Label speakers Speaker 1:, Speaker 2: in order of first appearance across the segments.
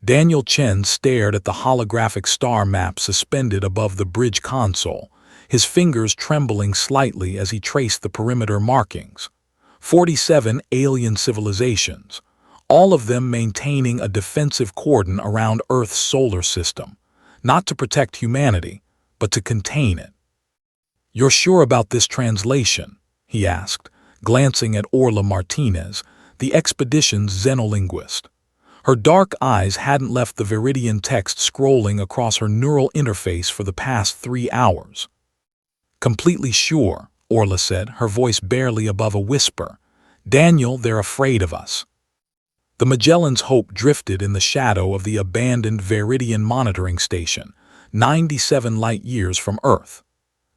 Speaker 1: Daniel Chen stared at the holographic star map suspended above the bridge console, his fingers trembling slightly as he traced the perimeter markings. 47 alien civilizations, all of them maintaining a defensive cordon around Earth's solar system, not to protect humanity, but to contain it. "You're sure about this translation?" he asked, glancing at Orla Martinez, the expedition's xenolinguist. Her dark eyes hadn't left the Viridian text scrolling across her neural interface for the past 3 hours. "Completely sure," Orla said, her voice barely above a whisper. "Daniel, they're afraid of us." The Magellan's Hope drifted in the shadow of the abandoned Viridian monitoring station, 97 light-years from Earth.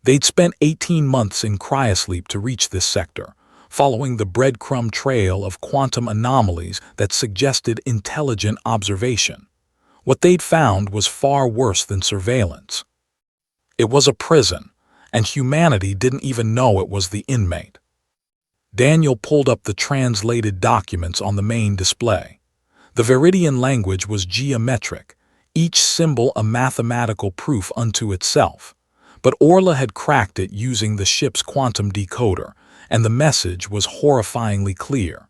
Speaker 1: They'd spent 18 months in cryosleep to reach this sector, following the breadcrumb trail of quantum anomalies that suggested intelligent observation. What they'd found was far worse than surveillance. It was a prison, and humanity didn't even know it was the inmate. Daniel pulled up the translated documents on the main display. The Viridian language was geometric, each symbol a mathematical proof unto itself. But Orla had cracked it using the ship's quantum decoder, and the message was horrifyingly clear.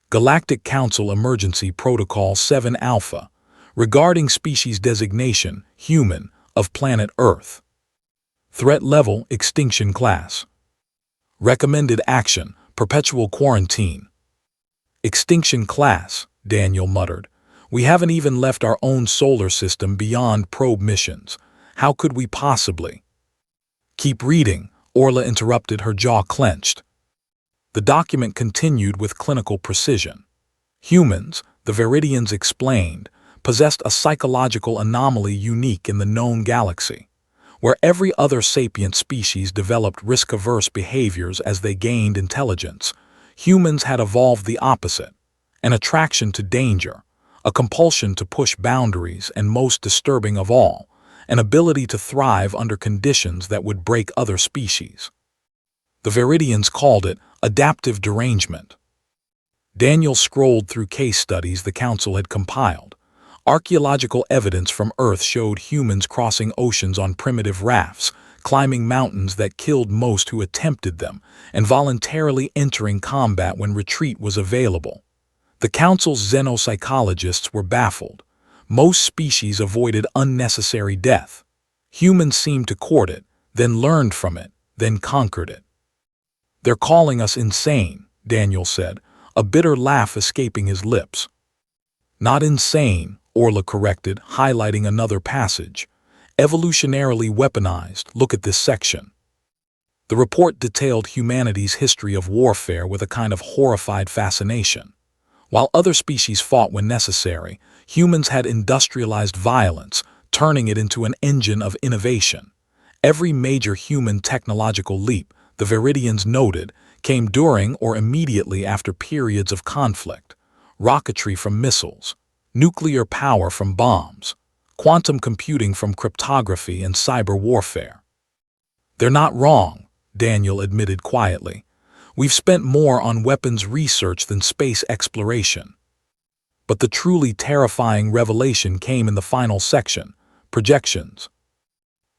Speaker 1: Galactic Council Emergency Protocol 7 Alpha, regarding species designation, human, of planet Earth. Threat level, extinction class. Recommended action, perpetual quarantine. "Extinction class," Daniel muttered. "We haven't even left our own solar system beyond probe missions. How could we possibly?" "Keep reading," Orla interrupted, her jaw clenched. The document continued with clinical precision. Humans, the Viridians explained, possessed a psychological anomaly unique in the known galaxy. Where every other sapient species developed risk-averse behaviors as they gained intelligence, humans had evolved the opposite: an attraction to danger, a compulsion to push boundaries, and most disturbing of all, an ability to thrive under conditions that would break other species. The Viridians called it adaptive derangement. Daniel scrolled through case studies the Council had compiled. Archaeological evidence from Earth showed humans crossing oceans on primitive rafts, climbing mountains that killed most who attempted them, and voluntarily entering combat when retreat was available. The Council's xenopsychologists were baffled. Most species avoided unnecessary death. Humans seemed to court it, then learned from it, then conquered it. "They're calling us insane," Daniel said, a bitter laugh escaping his lips. "Not insane," Orla corrected, highlighting another passage. "Evolutionarily weaponized. Look at this section." The report detailed humanity's history of warfare with a kind of horrified fascination. While other species fought when necessary, humans had industrialized violence, turning it into an engine of innovation. Every major human technological leap, the Viridians noted, came during or immediately after periods of conflict. Rocketry from missiles, nuclear power from bombs, quantum computing from cryptography and cyber warfare. "They're not wrong," Daniel admitted quietly. "We've spent more on weapons research than space exploration." But the truly terrifying revelation came in the final section: projections.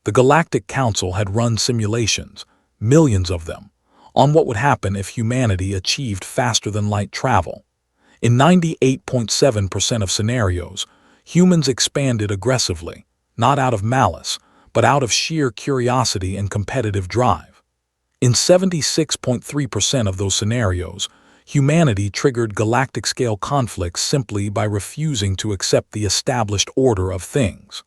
Speaker 1: The Galactic Council had run simulations, millions of them, on what would happen if humanity achieved faster-than-light travel. In 98.7% of scenarios, humans expanded aggressively, not out of malice, but out of sheer curiosity and competitive drive. In 76.3% of those scenarios, humanity triggered galactic-scale conflicts simply by refusing to accept the established order of things.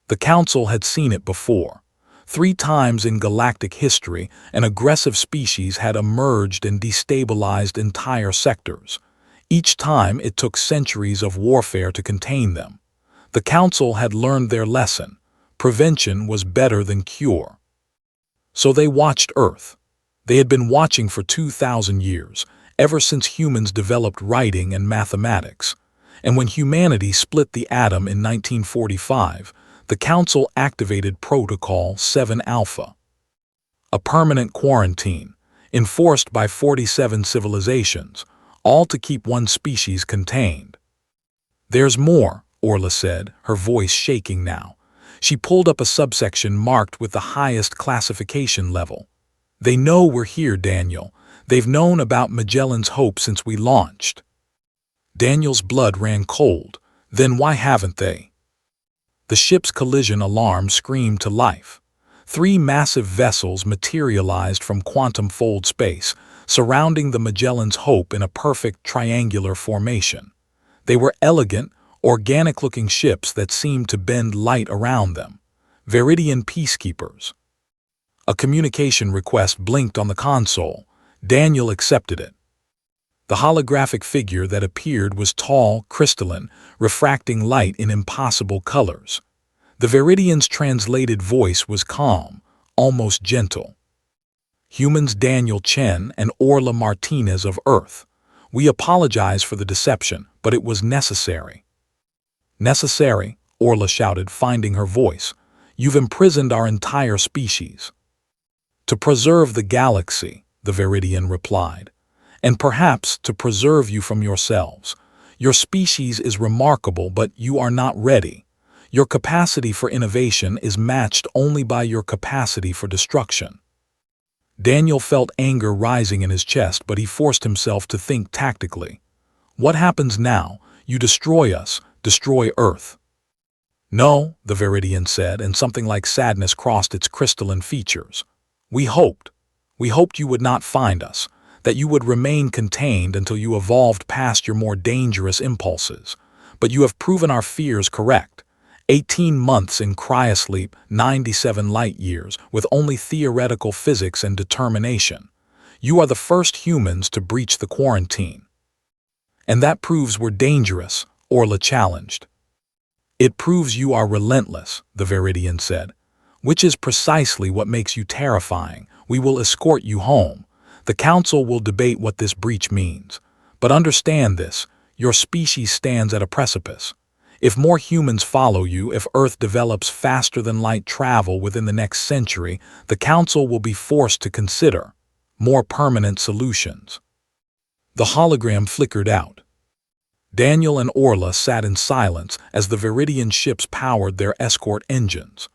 Speaker 1: The Council had seen it before. 3 times in galactic history, an aggressive species had emerged and destabilized entire sectors. Each time, it took centuries of warfare to contain them. The Council had learned their lesson: prevention was better than cure. So they watched Earth. They had been watching for 2,000 years, ever since humans developed writing and mathematics. And when humanity split the atom in 1945, the Council activated Protocol 7 Alpha. A permanent quarantine, enforced by 47 civilizations, all to keep one species contained. There's more, Orla said, her voice shaking now. She pulled up a subsection marked with the highest classification level. They know we're here, Daniel. They've known about Magellan's Hope since we launched. Daniel's blood ran cold. Then why haven't they? The ship's collision alarm screamed to life. 3 massive vessels materialized from quantum fold space, surrounding the Magellan's Hope in a perfect triangular formation. They were elegant, organic-looking ships that seemed to bend light around them. Viridian peacekeepers. A communication request blinked on the console. Daniel accepted it. The holographic figure that appeared was tall, crystalline, refracting light in impossible colors. The Viridian's translated voice was calm, almost gentle. Humans Daniel Chen and Orla Martinez of Earth. We apologize for the deception, but it was necessary. Necessary, Orla shouted, finding her voice. You've imprisoned our entire species. To preserve the galaxy, the Viridian replied. And perhaps to preserve you from yourselves. Your species is remarkable, but you are not ready. Your capacity for innovation is matched only by your capacity for destruction. Daniel felt anger rising in his chest, but he forced himself to think tactically. What happens now? You destroy us, destroy Earth. No, the Viridian said, and something like sadness crossed its crystalline features. We hoped you would not find us, that you would remain contained until you evolved past your more dangerous impulses. But you have proven our fears correct. 18 months in cryosleep, 97 light years, with only theoretical physics and determination. You are the first humans to breach the quarantine. And that proves we're dangerous, Orla challenged. It proves you are relentless, the Viridian said, which is precisely what makes you terrifying. We will escort you home. The Council will debate what this breach means. But understand this, your species stands at a precipice. If more humans follow you, if Earth develops faster than light travel within the next century, the Council will be forced to consider more permanent solutions. The hologram flickered out. Daniel and Orla sat in silence as the Viridian ships powered their escort engines.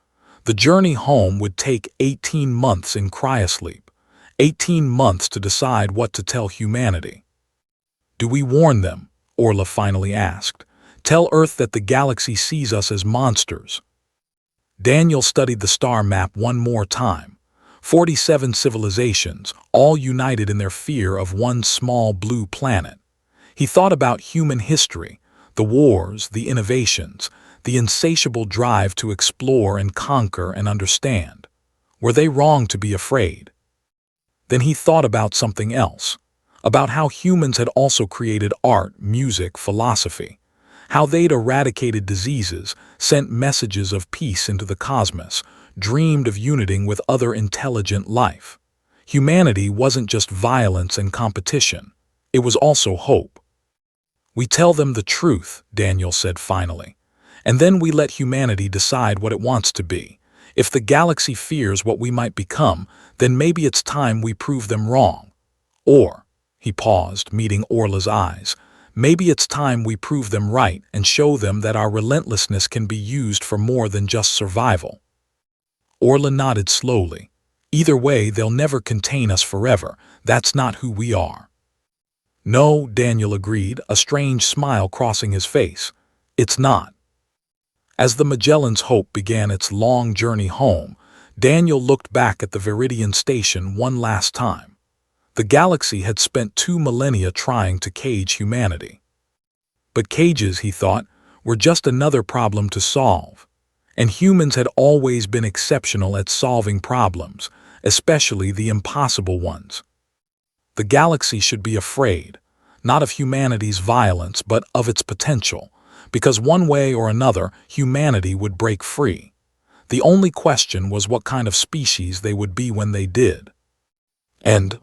Speaker 1: The journey home would take 18 months in cryosleep, 18 months to decide what to tell humanity. Do we warn them? Orla finally asked. Tell Earth that the galaxy sees us as monsters. Daniel studied the star map one more time. 47 civilizations, all united in their fear of one small blue planet. He thought about human history, the wars, the innovations, the insatiable drive to explore and conquer and understand. Were they wrong to be afraid? Then he thought about something else, about how humans had also created art, music, philosophy, how they'd eradicated diseases, sent messages of peace into the cosmos, dreamed of uniting with other intelligent life. Humanity wasn't just violence and competition, it was also hope. We tell them the truth, Daniel said finally, and then we let humanity decide what it wants to be. If the galaxy fears what we might become, then maybe it's time we prove them wrong. Or, he paused, meeting Orla's eyes, maybe it's time we prove them right and show them that our relentlessness can be used for more than just survival. Orla nodded slowly. Either way, they'll never contain us forever. That's not who we are. No, Daniel agreed, a strange smile crossing his face. It's not. As the Magellan's Hope began its long journey home, Daniel looked back at the Viridian station one last time. The galaxy had spent 2 millennia trying to cage humanity. But cages, he thought, were just another problem to solve. And humans had always been exceptional at solving problems, especially the impossible ones. The galaxy should be afraid, not of humanity's violence, but of its potential, because one way or another, humanity would break free. The only question was what kind of species they would be when they did. And